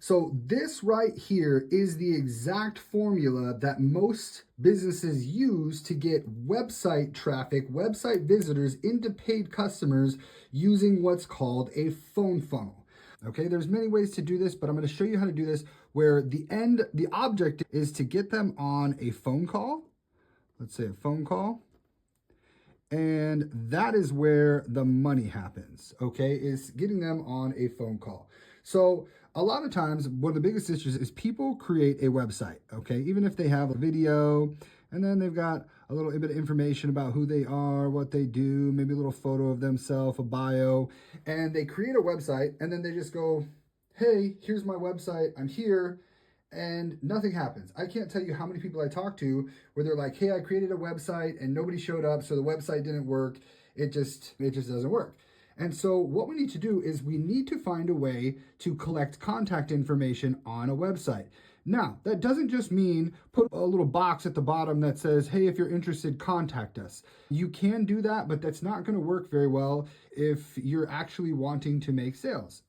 So this right here is the exact formula that most businesses use to get website traffic, website visitors into paid customers using what's called a phone funnel. Okay, there's many ways to do this, but I'm going to show you how to do this where the object is to get them on a phone call. Let's say a phone call. And that is where the money happens, okay, is getting them on a phone call. So a lot of times, one of the biggest issues is people create a website, okay, even if they have a video and then they've got a little bit of information about who they are, what they do, maybe a little photo of themselves, a bio, and they create a website and then they just go, hey, here's my website, I'm here, and nothing happens. I can't tell you how many people I talk to where they're like, hey, I created a website and nobody showed up, so the website didn't work. It just doesn't work. And so what we need to do is we need to find a way to collect contact information on a website. Now, that doesn't just mean put a little box at the bottom that says, hey, if you're interested, contact us. You can do that, but that's not going to work very well if you're actually wanting to make sales.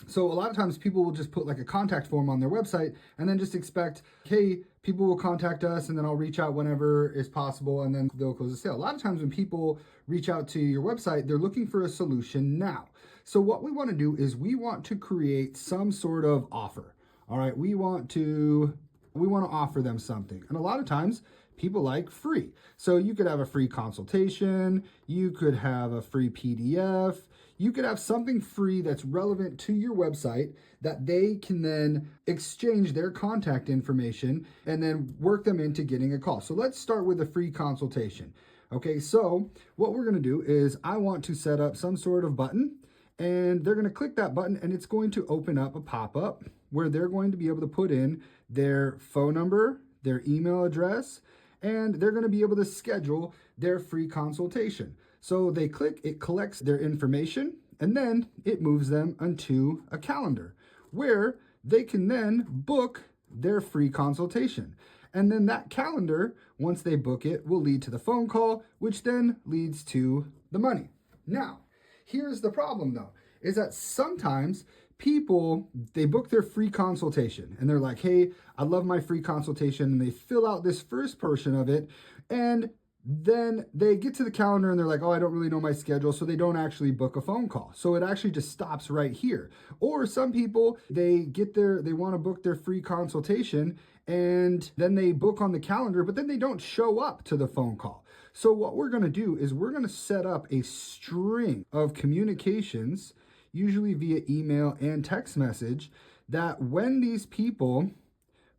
So a lot of times people will just put like a contact form on their website and then just expect, hey, people will contact us and then I'll reach out whenever is possible and then they'll close the sale. A lot of times when people reach out to your website, they're looking for a solution now. So what we want to do is we want to create some sort of offer. All right, we want to offer them something. And a lot of times people like free. So you could have a free consultation, you could have a free PDF, you could have something free that's relevant to your website that they can then exchange their contact information and then work them into getting a call. So let's start with a free consultation. Okay, so what we're gonna do is I want to set up some sort of button and they're gonna click that button and it's going to open up a pop-up where they're going to be able to put in their phone number, their email address, and they're going to be able to schedule their free consultation. So they click, it collects their information, and then it moves them onto a calendar where they can then book their free consultation. And then that calendar, once they book it, will lead to the phone call, which then leads to the money. Now, here's the problem though, is that sometimes people, they book their free consultation and they're like, hey, I love my free consultation. And they fill out this first portion of it. And then they get to the calendar and they're like, oh, I don't really know my schedule. So they don't actually book a phone call. So it actually just stops right here. Or some people, they want to book their free consultation and then they book on the calendar, but then they don't show up to the phone call. So what we're going to do is we're going to set up a string of communications, usually via email and text message, that when these people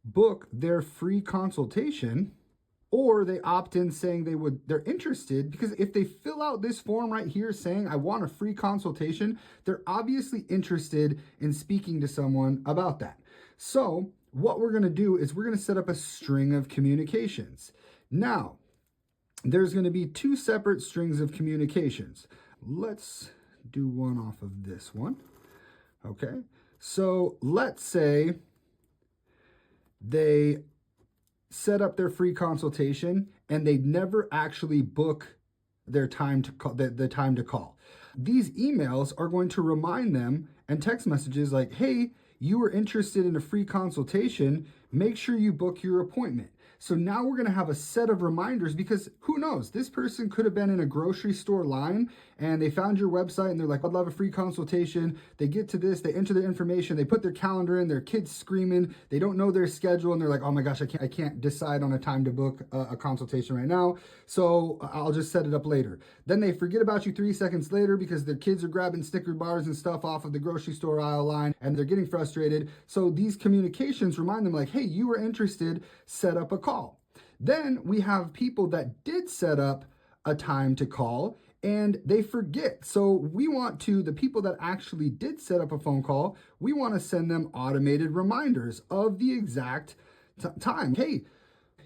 book their free consultation or they opt in saying they're interested, because if they fill out this form right here saying I want a free consultation, they're obviously interested in speaking to someone about that. So what we're going to do is we're going to set up a string of communications. Now, there's going to be two separate strings of communications. Let's do one off of this one. Okay, so let's say they set up their free consultation and they never actually book their time to call, the time to call. These emails are going to remind them and text messages like, hey, you were interested in a free consultation, make sure you book your appointment. So now we're going to have a set of reminders because who knows, this person could have been in a grocery store line and they found your website and they're like, I'd love a free consultation. They get to this, they enter their information, they put their calendar in, their kids screaming, they don't know their schedule and they're like, oh my gosh, I can't decide on a time to book a consultation right now. So I'll just set it up later. Then they forget about you 3 seconds later because their kids are grabbing Snicker bars and stuff off of the grocery store aisle line and they're getting frustrated. So these communications remind them like, hey, you were interested, set up a call. Then we have people that did set up a time to call and they forget. So we want to, the people that actually did set up a phone call, we want to send them automated reminders of the exact time. Hey,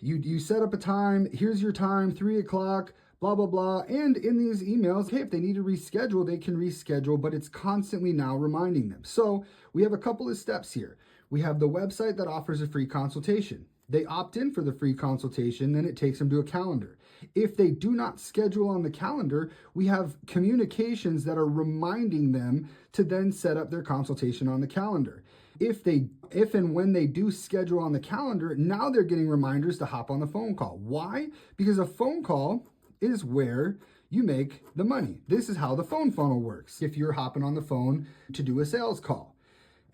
you set up a time, here's your time, 3 o'clock, blah, blah, blah. And in these emails, hey, if they need to reschedule, they can reschedule, but it's constantly now reminding them. So we have a couple of steps here. We have the website that offers a free consultation. They opt in for the free consultation, then it takes them to a calendar. If they do not schedule on the calendar, we have communications that are reminding them to then set up their consultation on the calendar. if and when they do schedule on the calendar, now they're getting reminders to hop on the phone call. Why? Because a phone call is where you make the money. This is how the phone funnel works. If you're hopping on the phone to do a sales call,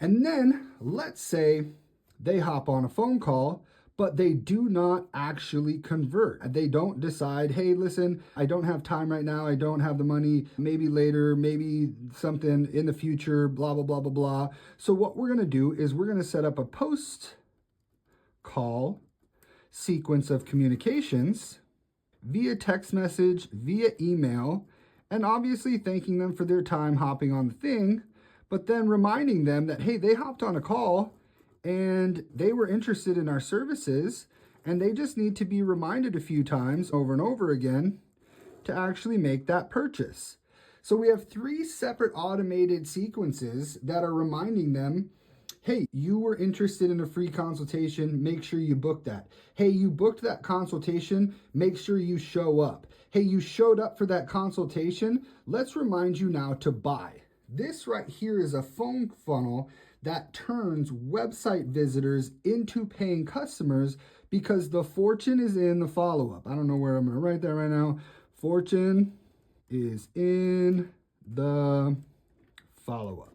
and then let's say they hop on a phone call, but they do not actually convert. They don't decide, hey, listen, I don't have time right now. I don't have the money. Maybe later, maybe something in the future, blah, blah, blah, blah, blah. So what we're going to do is we're going to set up a post call sequence of communications via text message, via email, and obviously thanking them for their time hopping on the thing, but then reminding them that, hey, they hopped on a call and they were interested in our services, and they just need to be reminded a few times over and over again to actually make that purchase. So we have 3 separate automated sequences that are reminding them, hey, you were interested in a free consultation, make sure you book that. Hey, you booked that consultation, make sure you show up. Hey, you showed up for that consultation, let's remind you now to buy. This right here is a phone funnel that turns website visitors into paying customers, because the fortune is in the follow-up. I don't know where I'm going to write that right now. Fortune is in the follow-up.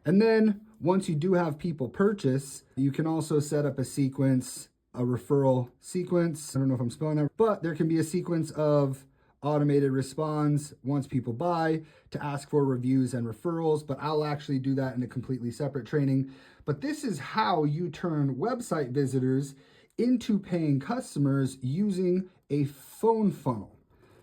And then once you do have people purchase, you can also set up a sequence, a referral sequence. I don't know if I'm spelling that, but there can be a sequence of automated response once people buy to ask for reviews and referrals, but I'll actually do that in a completely separate training. But this is how you turn website visitors into paying customers using a phone funnel.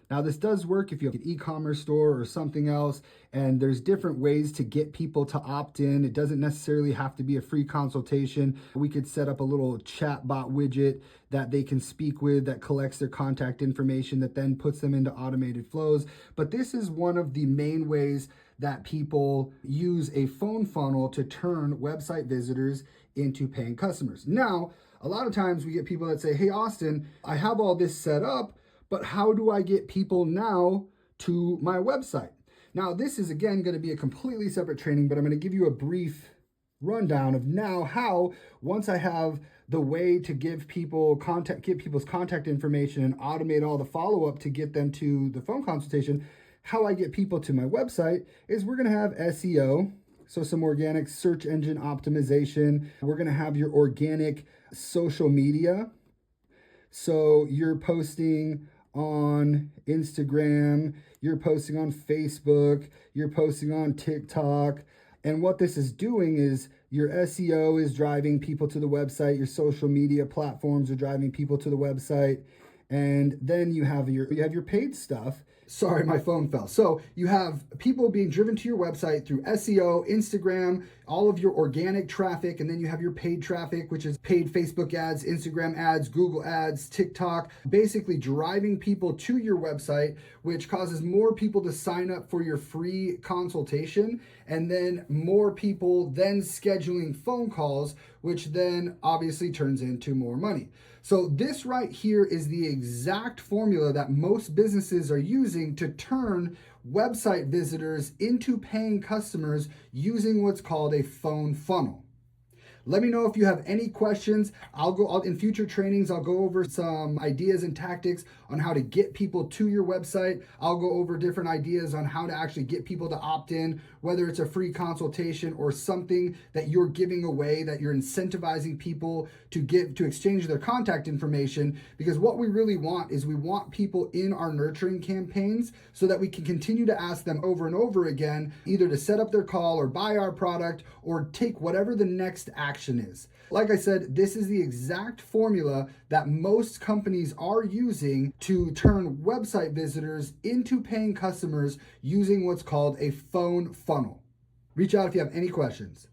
Now, this does work if you have an e-commerce store or something else, and there's different ways to get people to opt in. It doesn't necessarily have to be a free consultation. We could set up a little chat bot widget that they can speak with that collects their contact information that then puts them into automated flows. But this is one of the main ways that people use a phone funnel to turn website visitors into paying customers. Now, a lot of times we get people that say, hey, Austin, I have all this set up, but how do I get people now to my website? Now, this is again going to be a completely separate training, but I'm going to give you a brief rundown of now how, once I have the way to get people's contact information and automate all the follow-up to get them to the phone consultation, how I get people to my website is we're going to have SEO, so some organic search engine optimization. We're going to have your organic social media. So you're posting on Instagram, you're posting on Facebook, you're posting on TikTok. And what this is doing is your SEO is driving people to the website, your social media platforms are driving people to the website, and then you have your paid stuff. Sorry, my phone fell. So you have people being driven to your website through SEO, Instagram, all of your organic traffic, and then you have your paid traffic, which is paid Facebook ads, Instagram ads, Google ads, TikTok, basically driving people to your website, which causes more people to sign up for your free consultation, and then more people then scheduling phone calls, which then obviously turns into more money. So this right here is the exact formula that most businesses are using to turn website visitors into paying customers using what's called a phone funnel. Let me know if you have any questions. In future trainings, I'll go over some ideas and tactics on how to get people to your website. I'll go over different ideas on how to actually get people to opt in, whether it's a free consultation or something that you're giving away, that you're incentivizing people to exchange their contact information. Because what we really want is we want people in our nurturing campaigns so that we can continue to ask them over and over again, either to set up their call or buy our product or take whatever the next action is. Like I said, this is the exact formula that most companies are using to turn website visitors into paying customers using what's called a phone funnel. Reach out if you have any questions.